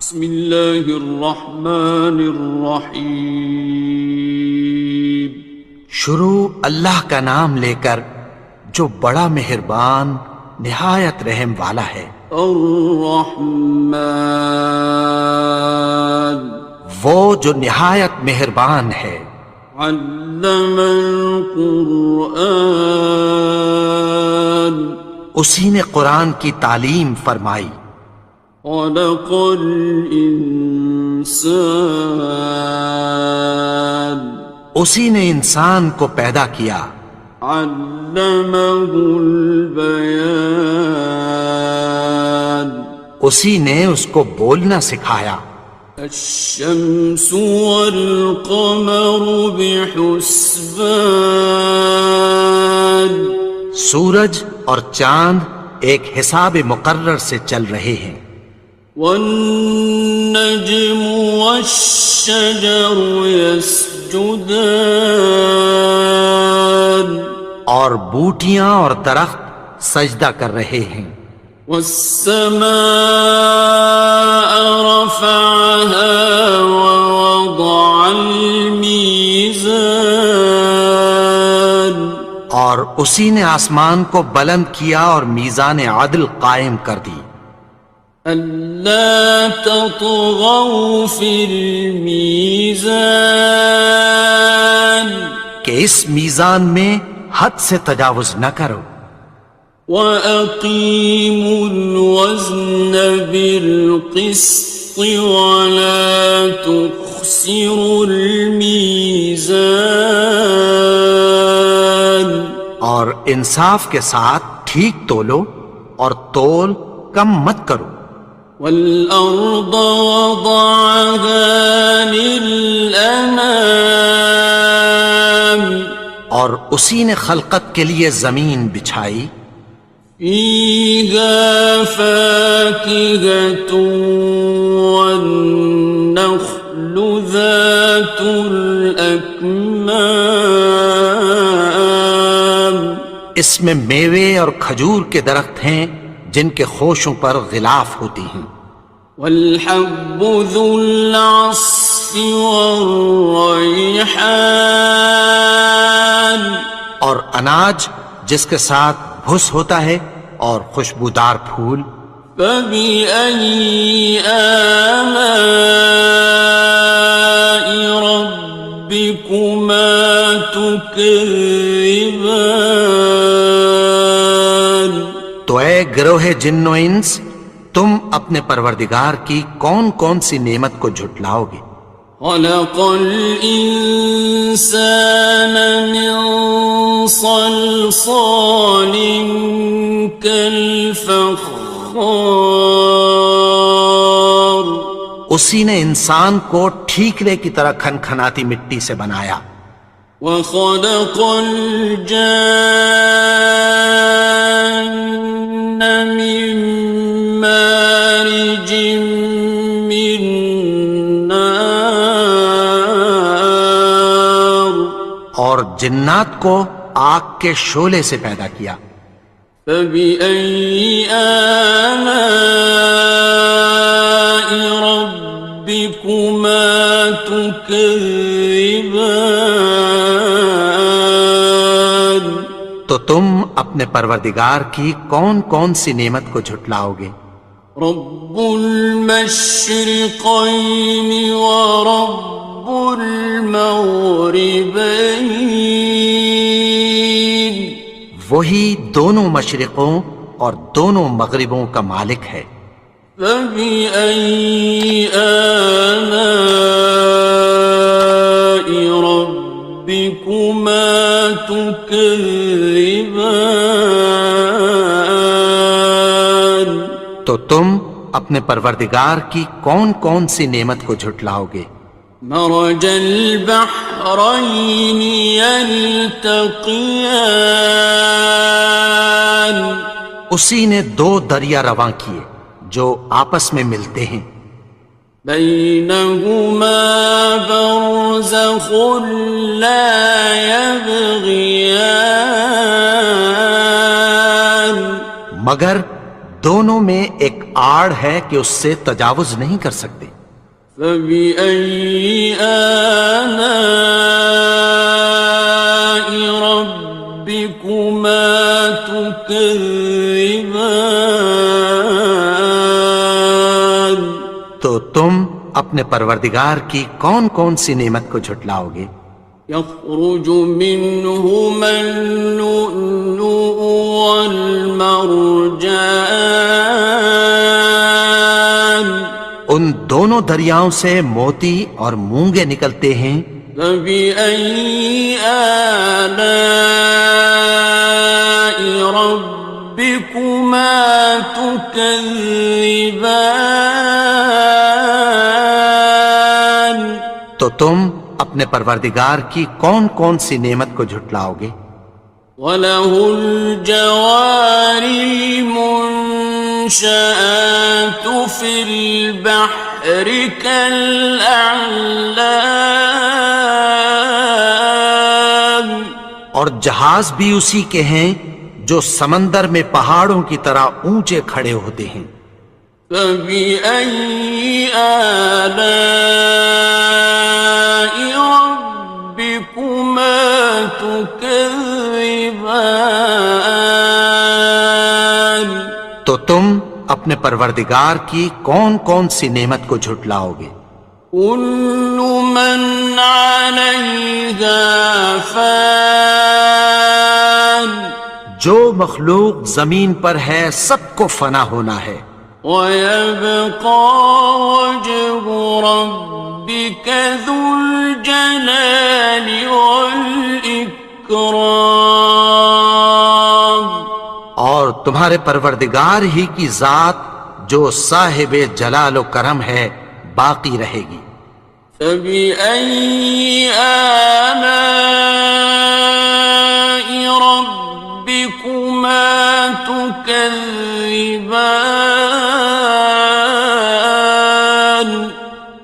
بسم اللہ الرحمن الرحیم۔ شروع اللہ کا نام لے کر جو بڑا مہربان نہایت رحم والا ہے۔ الرحمن، وہ جو نہایت مہربان ہے۔ علم القرآن، اسی نے قرآن کی تعلیم فرمائی۔ خلق الانسان، اسی نے انسان کو پیدا کیا۔ علمہ البیان، اسی نے اس کو بولنا سکھایا۔ الشمس والقمر بحسبان، سورج اور چاند ایک حساب مقرر سے چل رہے ہیں۔ والنجم والشجر يسجدان، اور بوٹیاں اور درخت سجدہ کر رہے ہیں۔ والسماء رفعها ووضع الميزان، اور اسی نے آسمان کو بلند کیا اور میزان عدل قائم کر دی۔ ألا تطغوا في الميزان، کہ اس میزان میں حد سے تجاوز نہ کرو۔ وَأَقِيمُوا الْوَزْنَ بِالْقِسْطِ وَلَا تُخْسِرُوا الْمِيزَانَ، اور انصاف کے ساتھ ٹھیک تولو اور تول کم مت کرو۔ وَالْأَرْضَ وَضَعَهَا لِلْأَنَامِ، اور اسی نے خلقت کے لیے زمین بچھائی۔ فِيهَا فَاكِهَةٌ وَالنَّخْلُ ذَاتُ الْأَكْمَامِ، اس میں میوے اور کھجور کے درخت ہیں جن کے خوشوں پر غلاف ہوتی ہیں۔ وَالْحَبُّ ذُو الْعَصْفِ وَالرَّيْحَانِ، اور اناج جس کے ساتھ بھس ہوتا ہے اور خوشبودار پھول۔ فَبِأَيِّ آلَاءِ رَبِّكُمَا تُكَذِّبَانِ، تو اے گروہ جن و انس، تم اپنے پروردگار کی کون کون سی نعمت کو جھٹلاؤ گے؟ خَلَقَ الْإِنسَانَ مِنْ صَلْصَالٍ كَالْفَخَّارِ، اسی نے انسان کو ٹھیکرے کی طرح کھنکھناتی مٹی سے بنایا۔ وَخَلَقَ الْجَانَّ مِن مَّارِجٍ مِّن نَّارٍ، اور جنات کو آگ کے شعلے سے پیدا کیا۔ فَبِأَيِّ آلَاءِ رَبِّكُمَا تُكَذِّبَانِ، تو تم اپنے پروردگار کی کون کون سی نعمت کو جھٹلاؤ گے؟ رب المشرقين ورب المغربين، وہی دونوں مشرقوں اور دونوں مغربوں کا مالک ہے۔ فبأي آلاء ربكما تكذبان، تو تم اپنے پروردگار کی کون کون سی نعمت کو جھٹلاؤ گے؟ مرج البحرين يلتقيان، اسی نے دو دریا رواں کیے جو آپس میں ملتے ہیں۔ بينهما برزخ لا يبغيان، مگر دونوں میں ایک آڑ ہے کہ اس سے تجاوز نہیں کر سکتے۔ فبأي آلاء ربكما تكذبان؟ تو تم اپنے پروردگار کی کون کون سی نعمت کو جھٹلاؤ گے؟ يخرج منهما اللؤلؤ والمرجان ان دونوں دریاؤں سے موتی اور مونگے نکلتے ہیں۔ فبأي آلاء ربكما تكذبان؟ تو تم اپنے پروردگار کی کون کون سی نعمت کو جھٹلاؤ گے؟ وَلَهُ الْجَوَارِ الْمُنشَآتُ فِي الْبَحْرِ كَالْأَعْلَامِ، اور جہاز بھی اسی کے ہیں جو سمندر میں پہاڑوں کی طرح اونچے کھڑے ہوتے ہیں۔ فَبِأَيِّ آلَاءِ رَبِّكُمَا تُكَذِّبَانِ؟ تو تم اپنے پروردگار کی کون کون سی نعمت کو جھٹلاؤ گے؟ كُلُّ مَنْ عَلَيْهَا فَانٍ، جو مخلوق زمین پر ہے سب کو فنا ہونا ہے۔ وَيَبْقَى وَجْهُ رَبِّكَ ذُو الْجَلَالِ وَالْإِكْرَامِ، اور تمہارے پروردگار ہی کی ذات جو صاحب جلال و کرم ہے باقی رہے گی۔ فَبِأَيِّ آلَاءِ رَبِّكُمَا تُكَذِّبَانِ؟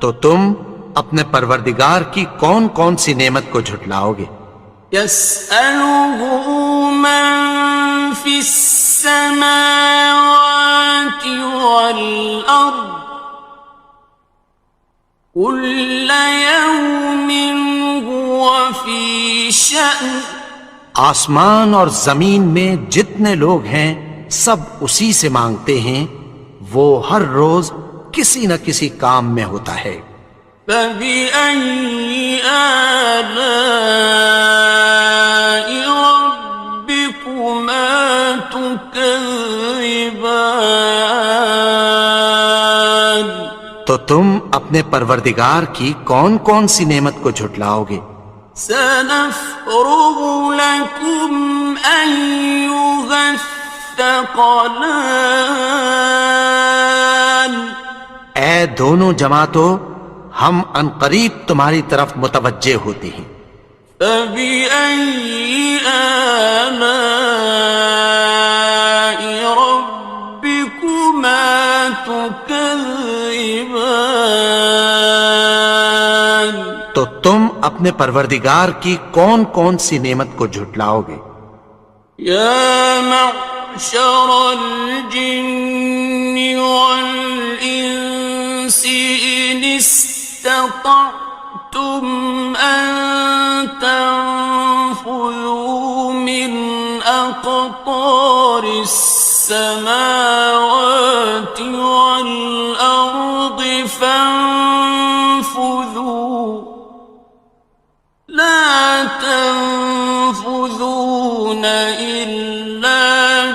تو تم اپنے پروردگار کی کون کون سی نعمت کو جھٹلاؤ گے؟ يَسْأَلُهُ مَن فِي السَّمَاوَاتِ وَالْأَرْضِ كُلَّ يَوْمٍ هُوَ فِي شَأْنٍ، آسمان اور زمین میں جتنے لوگ ہیں سب اسی سے مانگتے ہیں، وہ ہر روز کسی نہ کسی کام میں ہوتا ہے۔ فَبِأَيِّ آلَاءِ رَبِّكُمَا تُكَذِّبَانِ؟ تو تم اپنے پروردگار کی کون کون سی نعمت کو جھٹلاؤ گے؟ سَنَفْرُغُ لَكُمْ أَيُّهَ الثَّقَلَانِ، اے دونوں جماعتوں ہم عنقریب تمہاری طرف متوجہ ہوتے ہیں۔ فَبِأَيِّ آلَاءِ رَبِّكُمَا تُكَذِّبَانِ؟ تو تم اپنے پروردگار کی کون کون سی نعمت کو جھٹلاؤ گے؟ يَا مَعْشَرَ الْجِنِّ وَالْإِنسِ إِنِ اسْتَطَعْتُمْ أَن تَنفُذُوا مِنْ أَقْطَارِ السَّمَاوَاتِ وَالْأَرْضِ فَانفُذُوا لَا تَنفُذُونَ إِلَّا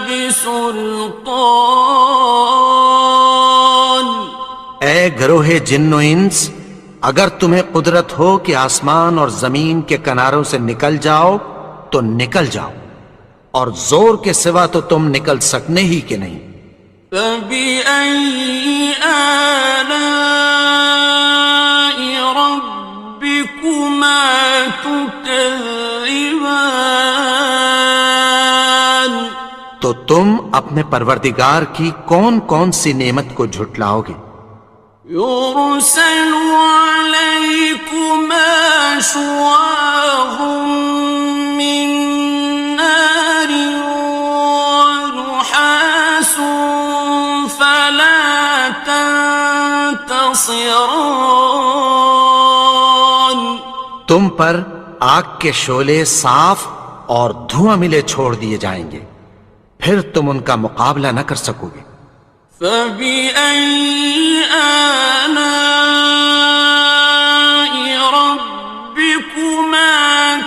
بِسُلْطَانٍ۔ اے گروہ جن و انس، اگر تمہیں قدرت ہو کہ آسمان اور زمین کے کناروں سے نکل جاؤ تو نکل جاؤ، اور زور کے سوا تو تم نکل سکنے ہی کہ نہیں۔ فَبِأَيِّ آلَاءِ رَبِّكُمَا تُكَذِّبَانِ؟ تو تم اپنے پروردگار کی کون کون سی نعمت کو جھٹلاؤ گے؟ يُرْسَلُ عَلَيْكُمَا شُوَاظٌ مِّن نَّارٍ وَنُحَاسٌ فَلَا ينتصران تم پر آگ کے شعلے صاف اور دھواں ملے چھوڑ دیے جائیں گے، پھر تم ان کا مقابلہ نہ کر سکو گے۔ فبأي آلاء ربكما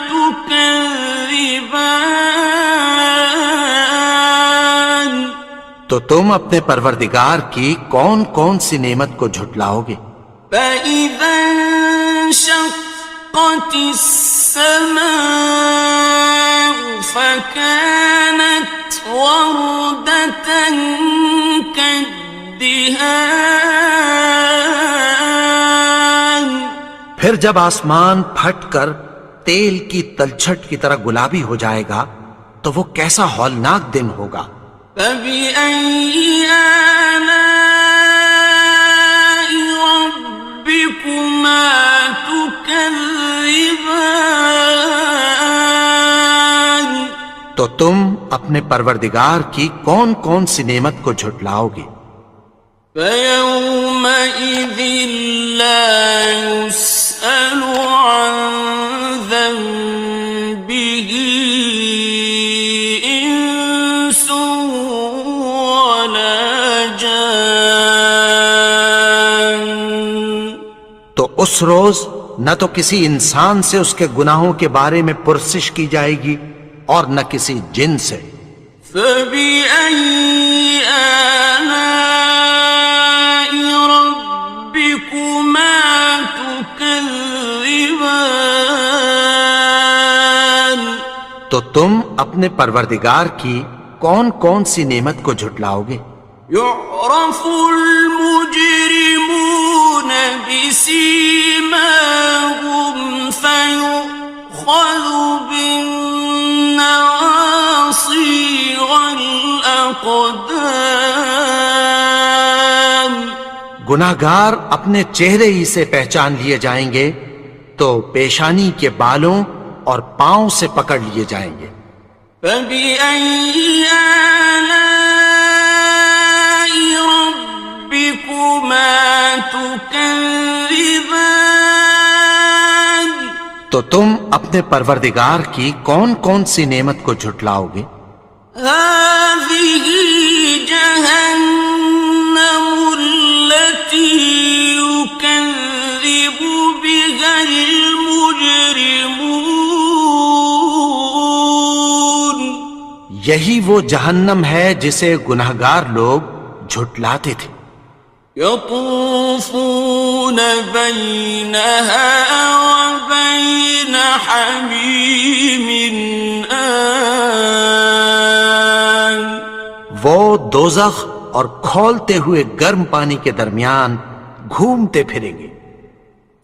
تكذبان تو تم اپنے پروردگار کی کون کون سی نعمت کو جھٹلاؤ گے؟ فإذا انشقت السماء فكانت وردة كالدهان پھر جب آسمان پھٹ کر تیل کی تلچھٹ کی طرح گلابی ہو جائے گا تو وہ کیسا ہولناک دن ہوگا۔ فبأي آلاء ربكما تكذبان تو تم اپنے پروردگار کی کون کون سی نعمت کو جھٹلاؤ گے؟ فيومئذ لا يسأل عن ذنبه إنس ولا جان تو اس روز نہ تو کسی انسان سے اس کے گناہوں کے بارے میں پرسش کی جائے گی اور نہ کسی جن سے۔ فبأي آلاء ربكما تكذبان تو تم اپنے پروردگار کی کون کون سی نعمت کو جھٹلاؤ گے؟ يعرف المجرمون بسيماهم فيؤخذ بالنواصي والأقدام گناہگار اپنے چہرے ہی سے پہچان لیے جائیں گے تو پیشانی کے بالوں اور پاؤں سے پکڑ لیے جائیں گے۔ فبأي آلاء ربكما تكذبان تو تم اپنے پروردگار کی کون کون سی نعمت کو جھٹلاؤ گے؟ هذه جهنم التي يكذب بها المجرمون یہی وہ جہنم ہے جسے گناہگار لوگ جھٹلاتے تھے۔ يطوفون بينها وبين حميم آن وہ دوزخ اور کھولتے ہوئے گرم پانی کے درمیان گھومتے پھریں گے۔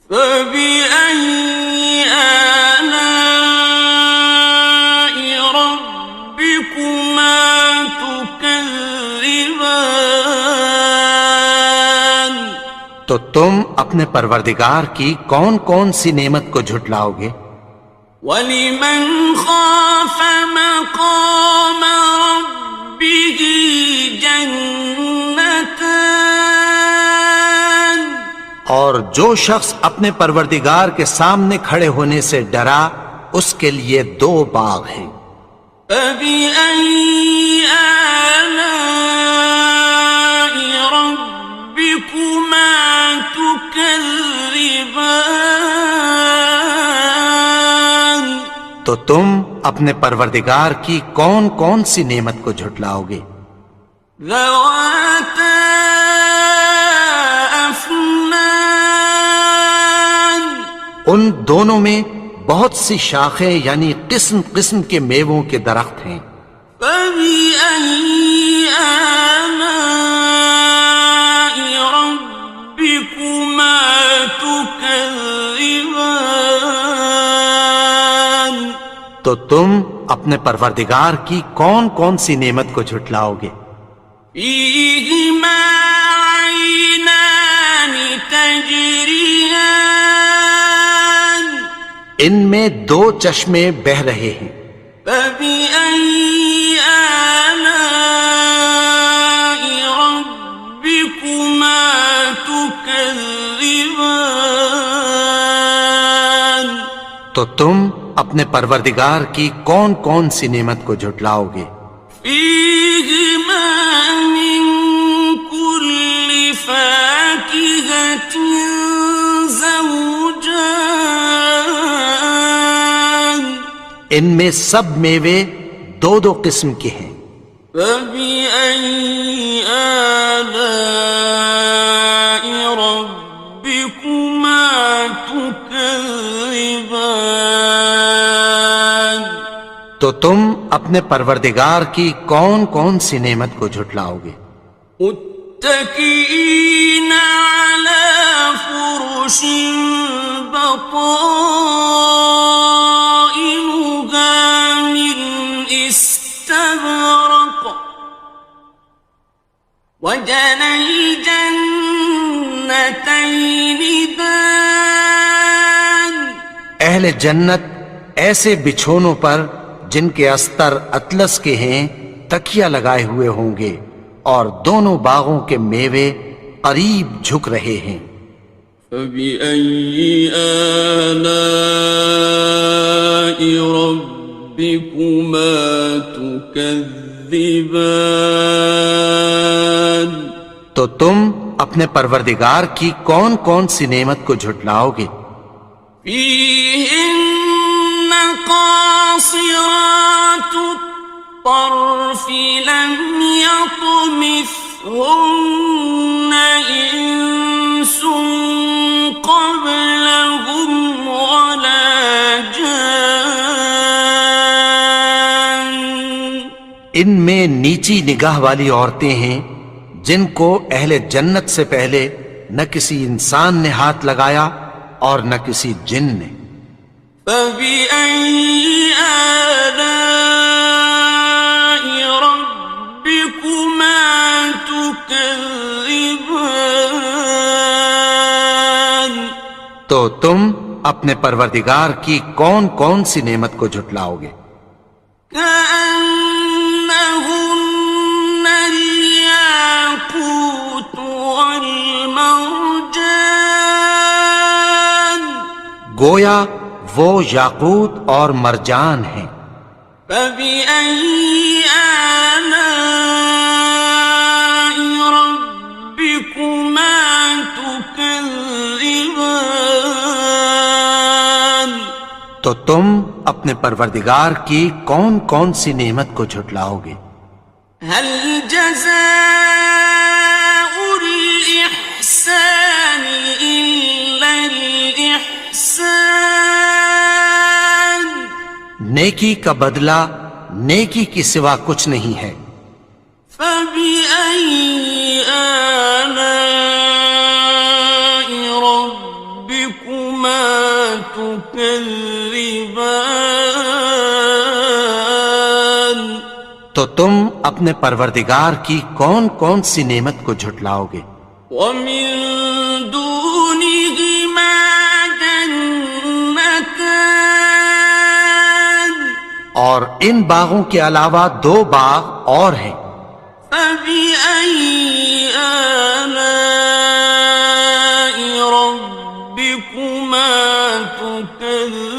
فبأي آلاء ربكما تكذبان تو تم اپنے پروردگار کی کون کون سی نعمت کو جھٹلاؤ گے؟ وَلِمَنْ خَافَ مَقَامَ رَبِّهِ جَنَّتَانِ اور جو شخص اپنے پروردگار کے سامنے کھڑے ہونے سے ڈرا اس کے لیے دو باغ ہیں۔ فَبِأَيِّ آلَاءِ رَبِّكُمَا تُكَذِّبَانِ تو تم اپنے پروردگار کی کون کون سی نعمت کو جھٹلاؤ گے؟ ذَوَاتَا أَفْنَانٍ ان دونوں میں بہت سی شاخیں یعنی قسم قسم کے میووں کے درخت ہیں۔ فَبِأَيِّ آلَاءِ رَبِّكُمَا تُكَذِّبَانِ تو تم اپنے پروردگار کی کون کون سی نعمت کو جھٹلاؤ گے؟ فِيهِمَا عَيْنَانِ تَجْرِيَانِ ان میں دو چشمے بہہ رہے ہیں۔ فَبِأَيِّ آلَاءِ رَبِّكُمَا تُكَذِّبَانِ تكذبان تو تم اپنے پروردگار کی کون کون سی نعمت کو جھٹلاؤ گے؟ فيهما من كل فاكهة زوجان ان میں سب میوے دو دو قسم کے ہیں۔ فبأي آلاء ربكما تكذبان تو تم اپنے پروردگار کی کون کون سی نعمت کو جھٹلاؤ گے؟ متكئين على فرش بطائنها من استبرق وجنى الجنتين دان اہل جنت ایسے بچھونوں پر جن کے استر اطلس کے ہیں تکیہ لگائے ہوئے ہوں گے، اور دونوں باغوں کے میوے قریب جھک رہے ہیں۔ فبأي آلاء ربكما تكذبان تو تم اپنے پروردگار کی کون کون سی نعمت کو جھٹلاؤ گے؟ فيهن قاصرات الطرف لم يطمثهن إنس قبلهم ولا جان ان میں نیچی نگاہ والی عورتیں ہیں جن کو اہل جنت سے پہلے نہ کسی انسان نے ہاتھ لگایا اور نہ کسی جن نے۔ فبأي آلاء ربكما تكذبان تو تم اپنے پروردگار کی کون کون سی نعمت کو جھٹلاؤ گے؟ كأنهن الياقوت والمرجان گویا وہ یاقوت اور مرجان ہیں۔ فبأي آلاء ربكما تكذبان تو تم اپنے پروردگار کی کون کون سی نعمت کو جھٹلاؤ گے؟ هل جزاء الإحسان إلا الإحسان نیکی کا بدلہ نیکی کی سوا کچھ نہیں ہے۔ فبأي آلاء ربكما تكذبان تو تم اپنے پروردگار کی کون کون سی نعمت کو جھٹلاؤ گے؟ ومن دونهما جنتان اور ان باغوں کے علاوہ دو باغ اور ہیں۔ فبأي آلاء ربكما تكذبان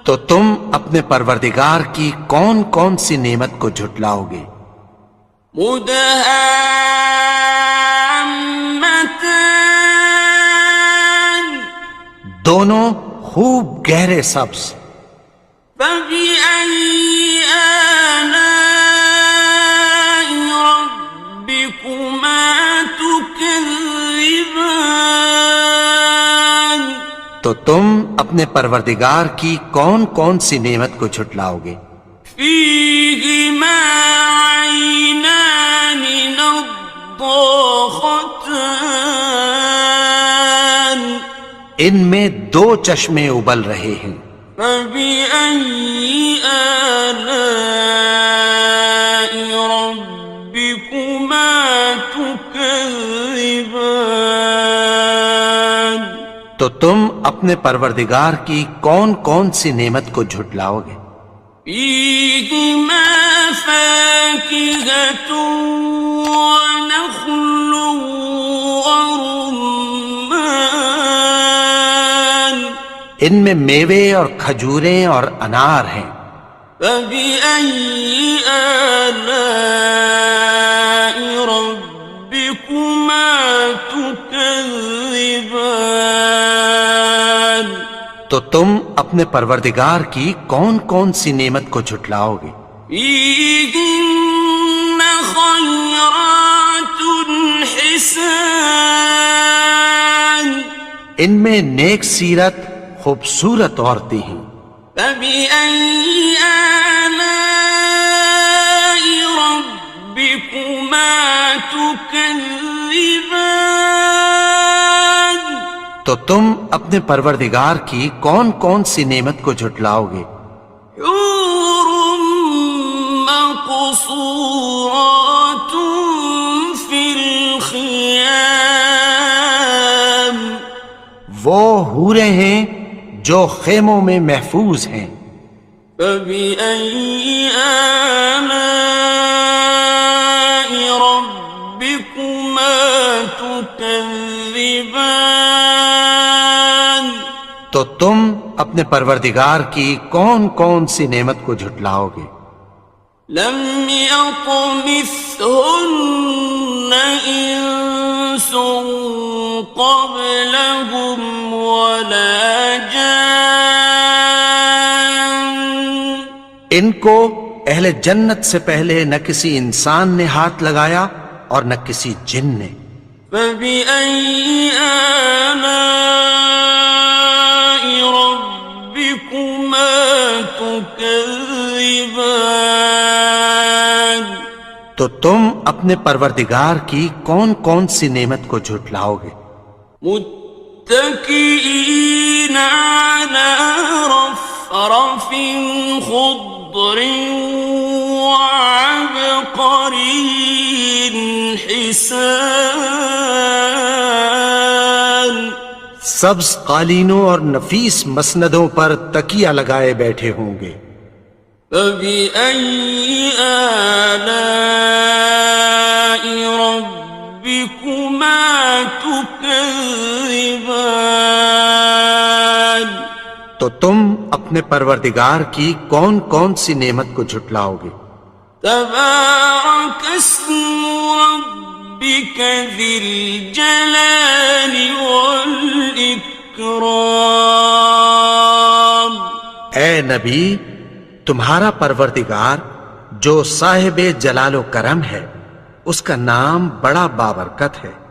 تو تم اپنے پروردگار کی کون کون سی نعمت کو جھٹلاؤ گے؟ مدهامتان دونوں خوب گہرے سبز۔ فبأي آلاء ربكما تكذبان تو تم اپنے پروردگار کی کون کون سی نعمت کو جھٹلاؤ گے؟ فيهما عينان نضاختان ان میں دو چشمے ابل رہے ہیں۔ فبأي آلاء ربكما تكذبان تو تم اپنے پروردگار کی کون کون سی نعمت کو جھٹلاؤ گے؟ فيهما فاكهة ونخل ان میں میوے اور کھجوریں اور انار ہیں۔ فبأي آلاء ربكما تكذبان؟ تو تم اپنے پروردگار کی کون کون سی نعمت کو جھٹلاؤ گے؟ فيهن خيرات حسان، ان میں نیک سیرت خوبصورت عورتیں ہیں۔ فبأي آلاء ربكما تكذبان؟ تو تم اپنے پروردگار کی کون کون سی نعمت کو جھٹلاؤ گے؟ حور مقصورات في الخيام، وہ حوریں ہیں جو خیموں میں محفوظ ہیں۔ فبأي آلاء ربكما تكذبان؟ تو تم اپنے پروردگار کی کون کون سی نعمت کو جھٹلاؤ گے؟ لم يطمثهن إنس قبلهم ولا جان، ان کو اہل جنت سے پہلے نہ کسی انسان نے ہاتھ لگایا اور نہ کسی جن نے۔ فبأي آلاء ربكما تكذبان؟ تو تم اپنے پروردگار کی کون کون سی نعمت کو جھٹلاؤ گے؟ متكئين على رفرف خضر وعبقري حسان، سبز قالینوں اور نفیس مسندوں پر تکیہ لگائے بیٹھے ہوں گے۔ فبأي آلاء ربكما تكذبان؟ تو تم اپنے پروردگار کی کون کون سی نعمت کو جھٹلاؤ گے؟ تبارك اسم ربك ذي الجلال والإكرام۔ اے نبی، تمہارا پروردگار جو صاحب جلال و کرم ہے، اس کا نام بڑا بابرکت ہے۔